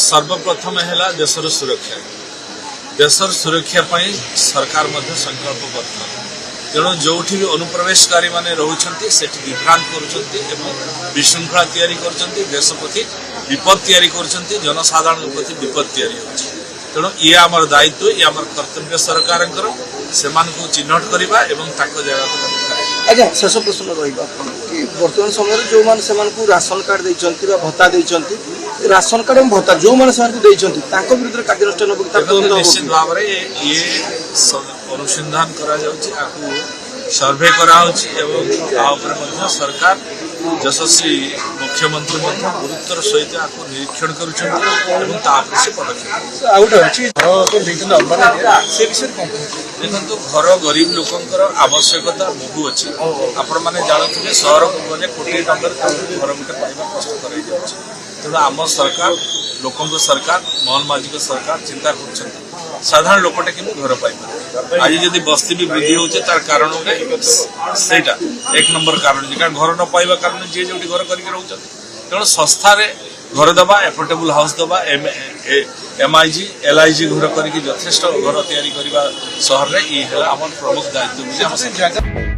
सर्वप्रथम है देशर सुरक्षा देशर सुरक्षा पाई सरकार मध्य संकल्पबद्ध तेणु जो भी अनुप्रवेशकारी माने रोचंती सेठी विभ्रांत करुचंती एवं विशृंखला तैयारी करचंती देश प्रति विपद तैयारी करचंती जनसाधारण प्रति विपद तैयारी होची तेणु ये आमर दायित्व ये आमर कर्तव्य सरकार से चिन्हट करवा एवं ताको जगह आज्ञा शेष प्रश्न रहा कि वर्तमान समय जो मैंने राशन कार्ड देती भत्ता देती राशन कार्ड और भत्ता जो मैंने विरुद्ध कार्यानुष्ठान निश्चित भाव में ये अनुसंधान करा सर्वे करा सरकार यशस्वी मुख्यमंत्री गुरुत्वर सहित निरीक्षण करुच्छेद देखो घर गरीब लोकंर आवश्यकता बहु अच्छी आपण मैंने जानते सहर को गले कोटी टकर घर गोटे पाइबा कष्ट कर तेणु आम सरकार लोकों सरकार मोहन माझी सरकार चिंता कर साधारण लोकटे कि घर पाइपर आज जदि बस्ती भी वृद्धि होचे तार कारण सेटा एक नंबर कारण कारण घर न पाइबा कारण जी जो घर करके रोचते तेणु संस्था घर दबा एफोर्डेबल हाउस दबा MIG LIG घर करके यथेष्ट घर तैयारी करने सहर में ये प्रमुख दायित्व।